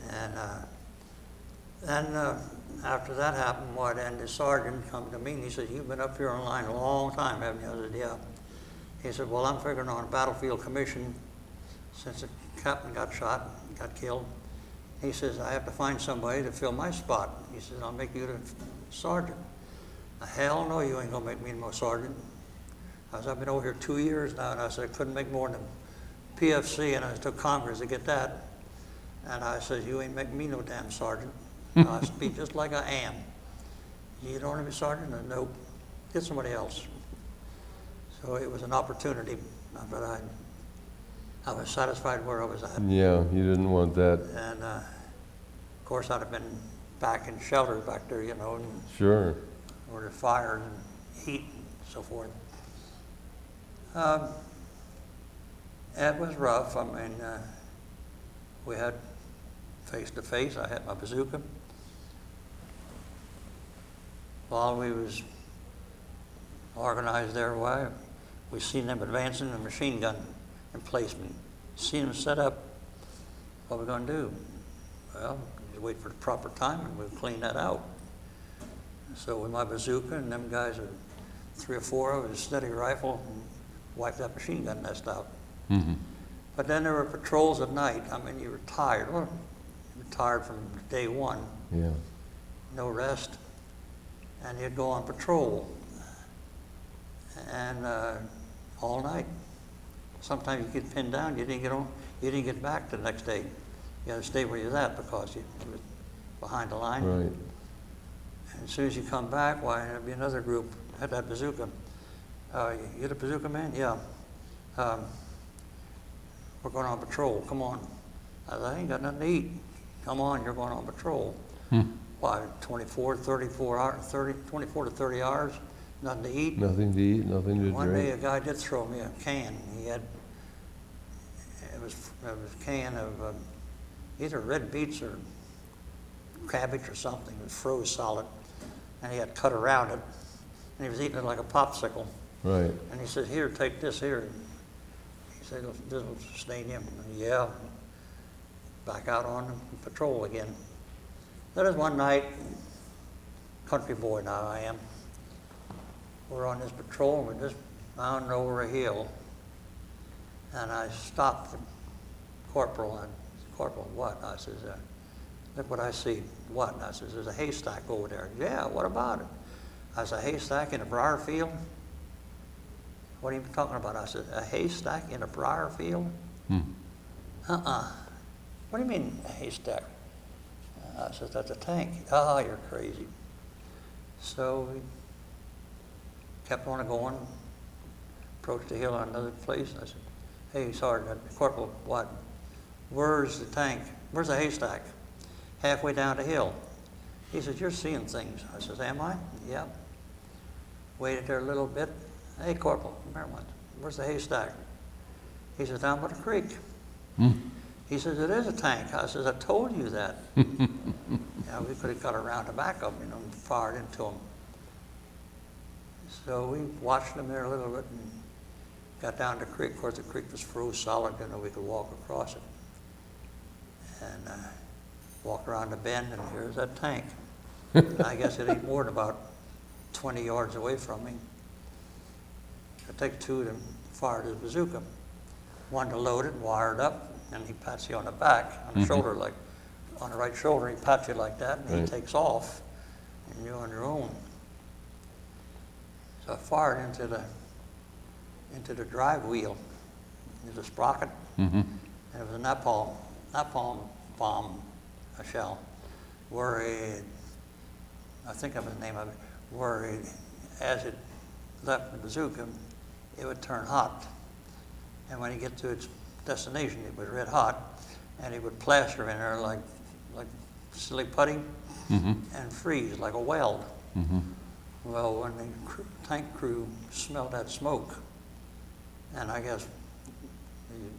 And then after that happened, and the sergeant come to me and he said, "You've been up here on line a long time, haven't you?" I said, "Yeah." He said, "Well, I'm figuring on a battlefield commission since the captain got shot, got killed." He says, "I have to find somebody to fill my spot." He says, "I'll make you the sergeant." "Hell no, you ain't gonna make me no sergeant." I said, "I've been over here 2 years now," and I said, "I couldn't make more than PFC," and I took Congress to get that. And I said, "You ain't making me no damn sergeant. I speak just like I am. You don't want to be sergeant?" And nope, get somebody else. So it was an opportunity, but I was satisfied where I was at. Yeah, you didn't want that. And of course, I'd have been back in shelters back there, you know, and Sure. where there's fire and heat and so forth. It was rough. I mean, we had face-to-face. I had my bazooka. While we was organized their way, we seen them advancing a machine gun emplacement. Seen them set up. What are we going to do? Well, just wait for the proper time and we'll clean that out. So with my bazooka and them guys, 3 or 4 of us, steady rifle, and wiped that machine gun nest out. Mm-hmm. But then there were patrols at night. I mean, you were tired. Well, you were tired from day one. Yeah. No rest. And you'd go on patrol. And all night. Sometimes you get pinned down. You didn't get back the next day. You had to stay where you're at because you were behind the line. Right. And as soon as you come back, why, there'd be another group had that bazooka. You the bazooka man? Yeah. We're going on patrol. Come on. I said, "I ain't got nothing to eat." "Come on, you're going on patrol." Why, 24 to 30 hours, nothing to eat? Nothing to eat, nothing to drink. One day a guy did throw me a can. It was a can of either red beets or cabbage or something. It was froze solid. And he had cut around it. And he was eating it like a popsicle. Right. And he said, "Here, take this here." He said, "This will sustain you." And yeah. Back out on patrol again. There was one night, country boy now I am, we're on this patrol and we're just bound over a hill. And I stopped the corporal and, "Corporal, what?" I says, "Look what I see." "What?" And I says, "There's a haystack over there." "Yeah, what about it?" I said, "A haystack in a briar field?" "What are you talking about?" I said, "A haystack in a briar field?" "Uh-uh. What do you mean, a haystack?" I said, "That's a tank." "Oh, you're crazy." So we kept on going, approached the hill on another place. I said, "Hey, Sergeant, Corporal, what? Where's the tank? Where's the haystack?" "Halfway down the hill." He says, "You're seeing things." I says, "Am I?" "Yep." Waited there a little bit. "Hey, Corporal, come here once. Where's the haystack?" He says, "Down by the creek." He says, "It is a tank." I says, "I told you that." Yeah, we could have got around to back up, and fired into him. So we watched them there a little bit and got down the creek. Of course, the creek was froze solid, we could walk across it. And walked around the bend, and here's that tank. And I guess it ain't more than about 20 yards away from me. I take 2 to fire his bazooka. One to load it and wire it up. And he pats you on the back, on the shoulder, like on the right shoulder. He pats you like that, and he takes off, and you're on your own. So I fired into the drive wheel. There's a sprocket, and it was a napalm bomb, a shell, where I think of the name of it, where as it left the bazooka, it would turn hot, and when you get to its destination, it was red hot, and it would plaster in there like silly putty and freeze like a weld. Well, when the tank crew smelled that smoke, and I guess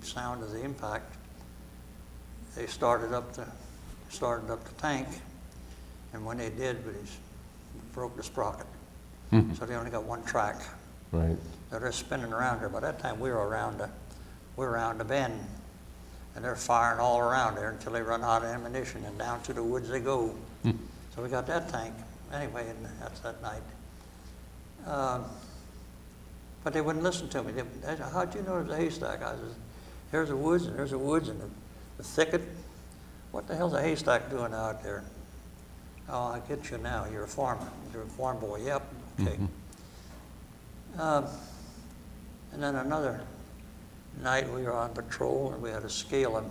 the sound of the impact, they started up the started up the tank, and when they did, they broke the sprocket. So they only got one track. Right. So they're spinning around there. By that time, we were around the bend, and they're firing all around there until they run out of ammunition, and down to the woods they go. So we got that tank. Anyway, and that's that night. But they wouldn't listen to me. They said, how'd you know there's a haystack? I said, there's the woods, and there's the woods, and the thicket. What the hell's a haystack doing out there? Oh, I get you now. You're a farmer. You're a farm boy. Yep. Okay. And then another night we were on patrol, and we had to scale a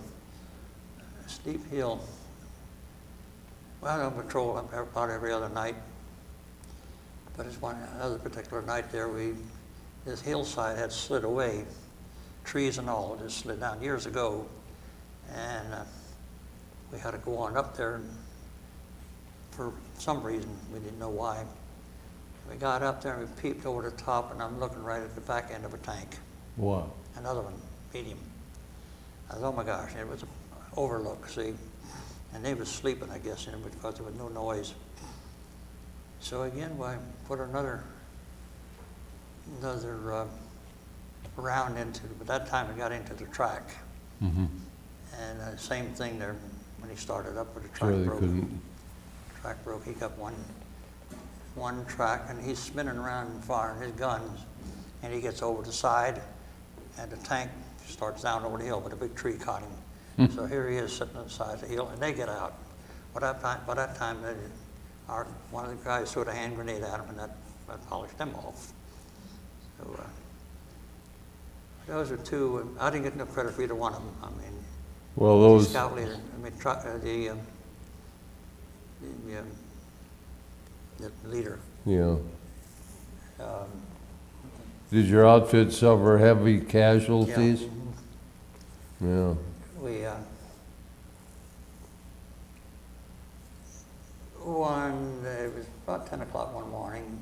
steep hill. We were on patrol about every other night. But it's another particular night there, this hillside had slid away, trees and all, just slid down years ago. And we had to go on up there, and for some reason, we didn't know why. We got up there and we peeped over the top, and I'm looking right at the back end of a tank. Wow. Another one, medium. I thought, oh my gosh, it was an overlook, see? And they was sleeping, I guess, in it because there was no noise. So again, I put another round into it, but that time I got into the track. And same thing there when he started up with the track Sure, they broke. couldn't. Track broke. He got one track, and he's spinning around and firing his guns, and he gets over the side, and the tank starts down over the hill, but a big tree caught him. So here he is sitting on the side of the hill, and they get out. By that time, one of the guys threw a hand grenade at him, and that polished them off. So those are two. I didn't get no credit for either one of them. I mean, Well, the those. scout leader. I mean, the leader. Yeah. Did your outfit suffer heavy casualties? Yeah. We it was about 10 o'clock one morning.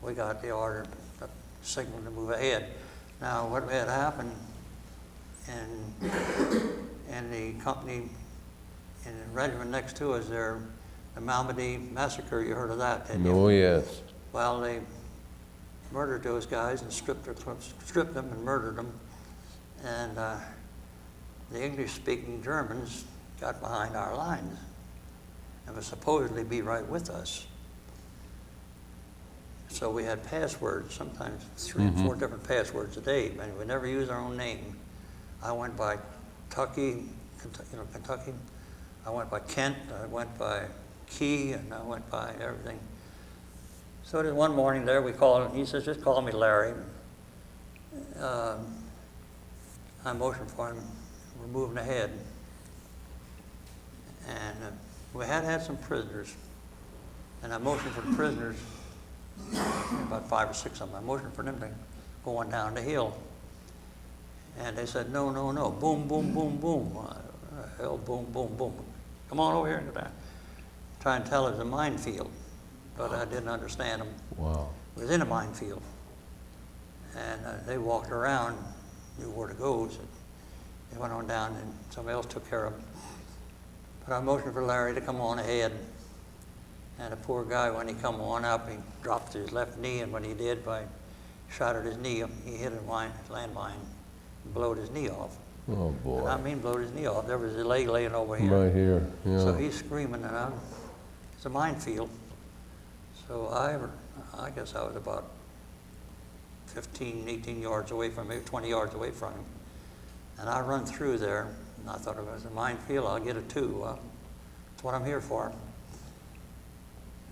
We got the order, the signal to move ahead. Now, what had happened in the company, in the regiment next to us there, the Malmedy massacre, you heard of that, didn't you? Oh, yes. Well, they murdered those guys and stripped them and murdered them. And the English-speaking Germans got behind our lines and would supposedly be right with us. So we had passwords, sometimes 3 and 4 different passwords a day, and we never used our own name. I went by Kentucky. I went by Kent, I went by Key, and I went by everything. So then one morning there, we called him. He says, just call me Larry. I motioned for him. We're moving ahead. And we had some prisoners. And I motioned for the prisoners, about 5 or 6 of them. I motioned for them to go on down the hill. And they said, no, no, no. Boom, boom, boom, boom. Hell, boom, boom, boom. Come on over here and go down. Try and tell it was a minefield. But I didn't understand them. Wow. It was in a minefield. And they walked around, knew where to go. So they went on down, and somebody else took care of them. But I motioned for Larry to come on ahead. And the poor guy, when he come on up, he dropped to his left knee, and when he did, shattered his knee. He hit a landmine and blowed his knee off. Oh, boy. And I mean blowed his knee off. There was a leg laying over here. Right here, yeah. So he's screaming, and it's a minefield. So I guess I was about 15, 18 yards away from him, maybe 20 yards away from him. And I run through there, and I thought if it was a minefield, I'll get it too. That's what I'm here for.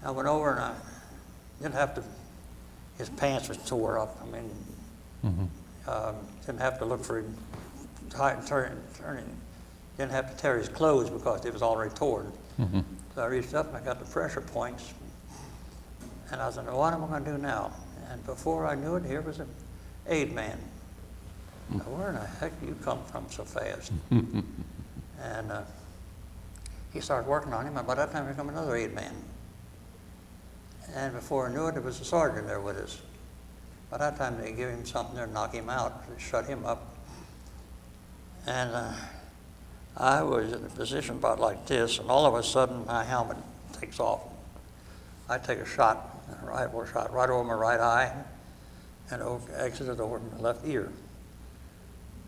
I went over, and I didn't have to, his pants was tore up. I mean, didn't have to look for him, turning. Didn't have to tear his clothes because it was already torn. So I reached up and I got the pressure points. And I said, what am I going to do now? And before I knew it, here was an aid man. Now, where in the heck do you come from so fast? And he started working on him, and by that time here come another aid man. And before I knew it, there was a sergeant there with us. By that time, they give him something there, knock him out, shut him up. And I was in a position about like this, and all of a sudden my helmet takes off. I take a shot, a rifle shot, right over my right eye, and exited over my left ear.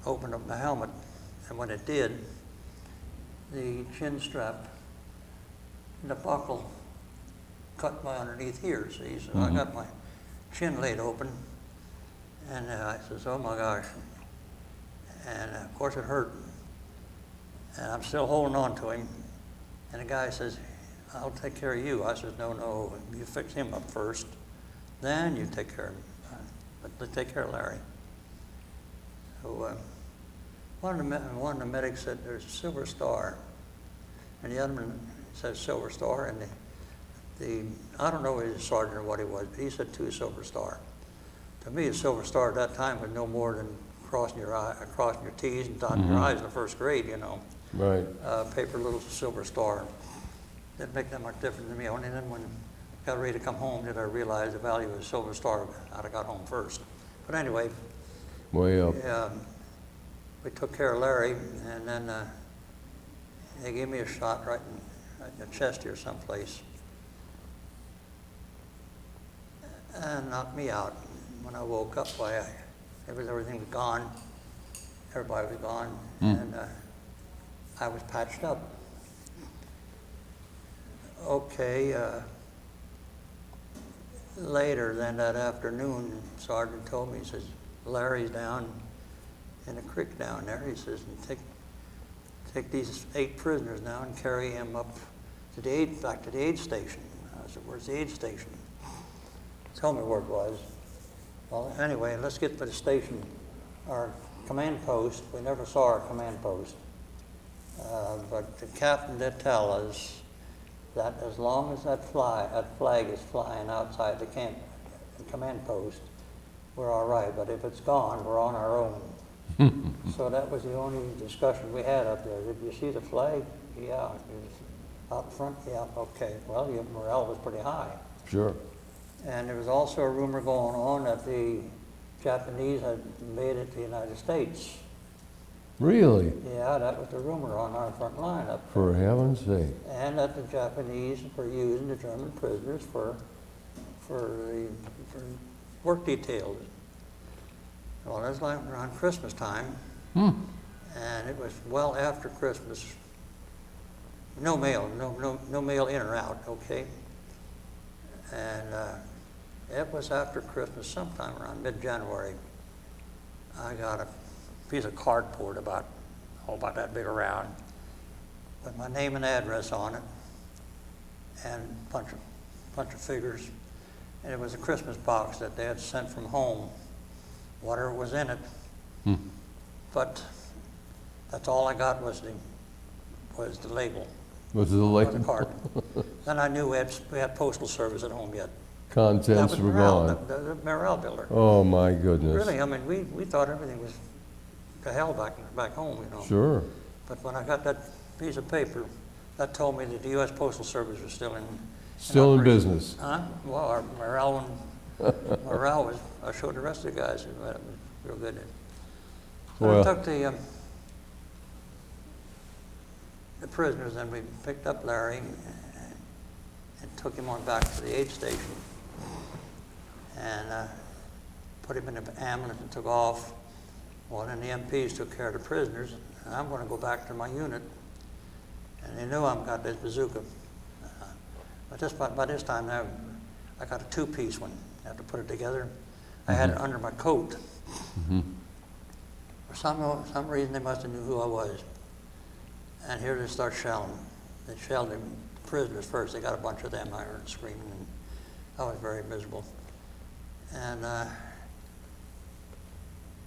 Opened up my helmet, and when it did, the chin strap, the buckle, cut my underneath here. See, so I got my chin laid open, and I says, "Oh my gosh!" And of course it hurt. And I'm still holding on to him. And the guy says, "I'll take care of you." I says, No, you fix him up first, then you take care of him. But let's take care of Larry. So one of the medics said, "There's a silver star." And the other one says silver star. And I don't know if he was a sergeant or what he was, but he said 2 silver star. To me, a silver star at that time was no more than crossing your T's and dotting your I's in the first grade, you know. Right. Paper little silver star. Didn't make that much difference to me. Only then when I got ready to come home did I realize the value of a silver star. I'd have got home first. But anyway, Way up. we took care of Larry, and then they gave me a shot right in the chest here someplace, and knocked me out. When I woke up, everything was gone. Everybody was gone, and I was patched up. Okay. Later then that afternoon, Sergeant told me, he says, "Larry's down in a creek down there." He says, "And take these 8 prisoners now and carry him up to back to the aid station." I said, "Where's the aid station?" Tell me where it was. Well, anyway, let's get to the station. Our command post, we never saw our command post. But the captain did tell us that as long as that flag is flying outside the command post, we're all right. But if it's gone, we're on our own. So that was the only discussion we had up there. Did you see the flag? Yeah. Out front? Yeah. Okay. Well, your morale was pretty high. Sure. And there was also a rumor going on that the Japanese had made it to the United States. Really? Yeah, that was the rumor on our front line up there. For heaven's sake. And that the Japanese were using the German prisoners for work details. Well, that was like around Christmas time, and it was well after Christmas. No mail, no mail in or out, okay? And it was after Christmas, sometime around mid-January. I got a piece of cardboard about that big around, with my name and address on it, and a bunch of figures. And it was a Christmas box that they had sent from home, whatever was in it. But that's all I got was the label. Was it the label? On the card. Then I knew we had postal service at home yet. Contents were gone. The morale builder. Oh my goodness. Really, I mean, we thought everything was to hell back home, you know. Sure. But when I got that piece of paper, that told me that the U.S. Postal Service was still in Still in business. Huh? Well, our morale was, I showed the rest of the guys, it was real good. So Well, I took the prisoners, and we picked up Larry and took him on back to the aid station, and put him in an ambulance and took off. Well, then the MPs took care of the prisoners, and I'm going to go back to my unit. And they knew I've got this bazooka. But by this time, I got a 2-piece one. I had to put it together. I had it under my coat. For some reason, they must have knew who I was. And here they start shelling. They shelled the prisoners first. They got a bunch of them. I heard screaming, and I was very miserable. And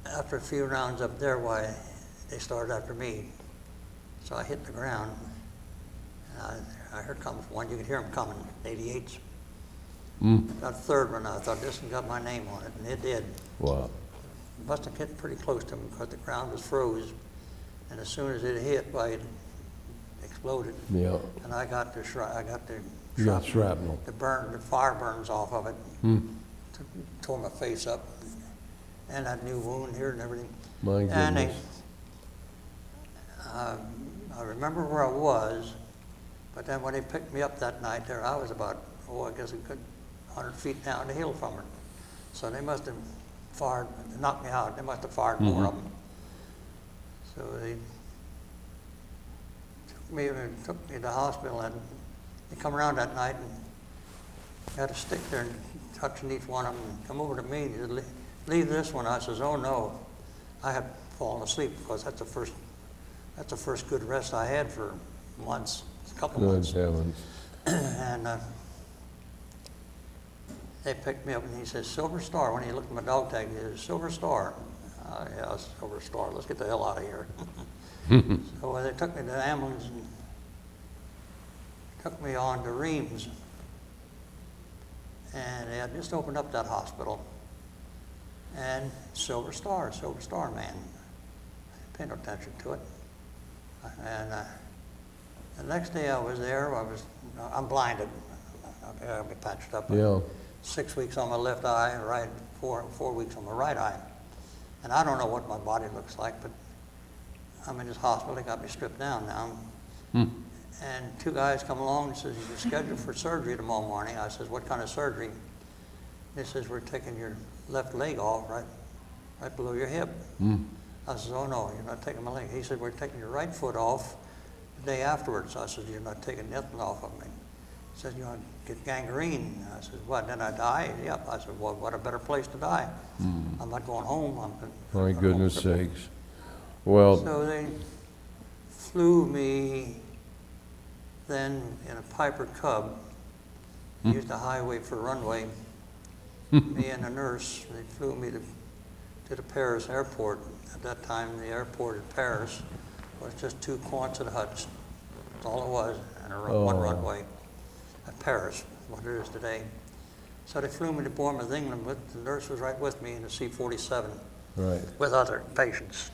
after a few rounds up there, why, they started after me. So I hit the ground. And I heard one. You could hear them coming, 88s. That third one, I thought, this one got my name on it, and it did. wow. It must have hit pretty close to me because the ground was froze. And as soon as it hit, why, it exploded. Yeah. And I got the You got shrapnel. the fire burns off of it. Tore my face up, and that new wound here and everything. My And goodness. I remember where I was, but then when they picked me up that night there, I was about, I guess a good 100 feet down the hill from it. So they must have fired, knocked me out. They must have fired more of them. So they took me to the hospital, and they come around that night and had a stick there and touching each one of them and come over to me and said, leave this one. I says, oh no. I had fallen asleep because that's the first good rest I had for months, a couple months. Good heavens. And they picked me up and he says, Silver Star. When he looked at my dog tag, he says, Silver Star. Yeah, Silver Star. Let's get the hell out of here. So they took me to the ambulance and took me on to Reams. And they had just opened up that hospital. And Silver Star man. I paid no attention to it. And the next day I was there, I'm blinded. I'll be patched up. Yeah. 6 weeks on my left eye, right, 4 weeks on my right eye. And I don't know what my body looks like, but I'm in this hospital. They got me stripped down now. And two guys come along and says, you're scheduled for surgery tomorrow morning. I says, what kind of surgery? They says, we're taking your left leg off right below your hip. I says, oh no, you're not taking my leg. He said, we're taking your right foot off the day afterwards. I said, you're not taking nothing off of me. He said, you want to get gangrene? I said, what, then I die? Yep. I said, well, what a better place to die. I'm not going home. My goodness sakes. Well, so they flew me then in a Piper Cub, used a highway for runway. Me and a nurse, they flew me to the Paris airport. At that time, the airport at Paris was just 2 Quonset huts. That's all it was, and one runway at Paris, what it is today. So they flew me to Bournemouth, England. The nurse was right with me in the C-47 with other patients.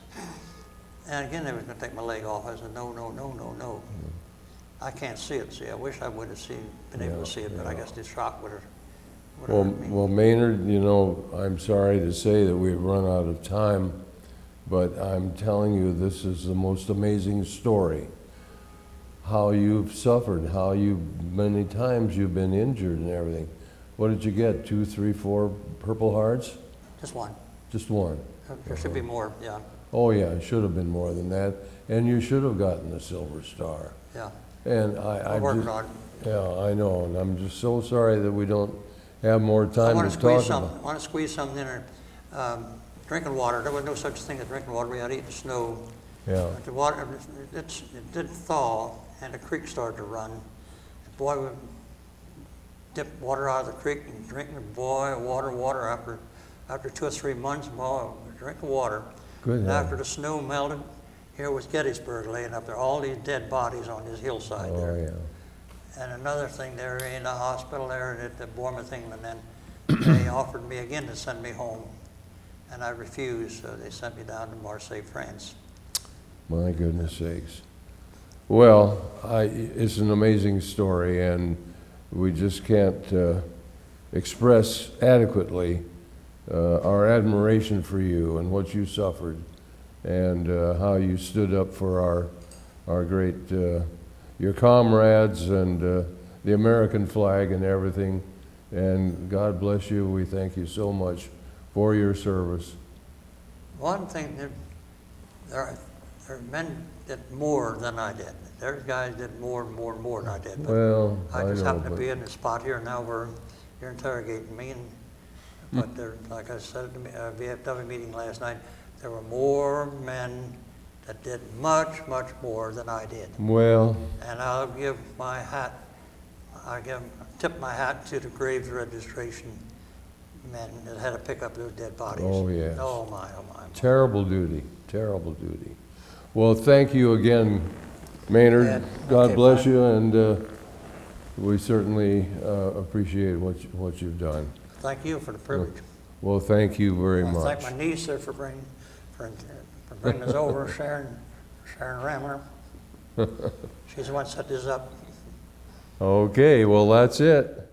And again, they was going to take my leg off. I said, no, no, no, no, no. I can't see it. See, I wish I would have been able to see it, but I guess the shock would have hurt me. Well, Maynard, you know, I'm sorry to say that we've run out of time, but I'm telling you, this is the most amazing story. How you've suffered, many times you've been injured and everything. What did you get, 2, 3, 4 Purple Hearts? Just one. Just one? There should be more, yeah. Oh yeah, it should have been more than that. And you should have gotten the Silver Star. Yeah. And I'm working on it. Yeah, I know, and I'm just so sorry that we don't have more time to talk about. I want to squeeze something in there. Drinking water, there was no such thing as drinking water. We had to eat the snow. Yeah. But the water, it did thaw, and the creek started to run. The boy would dip water out of the creek and drink it. Boy, water. After 2 or 3 months, boy, drinking water. Good. And after the snow melted, here was Gettysburg laying up there, all these dead bodies on this hillside there. Oh, yeah. And another thing, there in the hospital there at the Bournemouth, England, then they offered me again to send me home. And I refused, so they sent me down to Marseille, France. My goodness sakes. Well, it's an amazing story, and we just can't express adequately our admiration for you and what you suffered, and how you stood up for our great, your comrades and the American flag and everything. And God bless you. We thank you so much for your service. One thing, there are men that did more than I did. There's guys that did more than I did. But Well, I just happen to be in the spot here now where you're interrogating me. But there, like I said at the VFW meeting last night, there were more men that did much more than I did. Well, And I'll give my hat, tip my hat to the graves registration men that had to pick up those dead bodies. Oh, yes. Oh my. terrible duty, terrible duty. Well, thank you again, Maynard. Yeah, God okay, bless fine. you, and we certainly appreciate what you've done. Thank you for the privilege. Well, thank you very I much. thank my niece for bringing us over, Sharon Ramler. She's the one that set this up. Okay, well, that's it.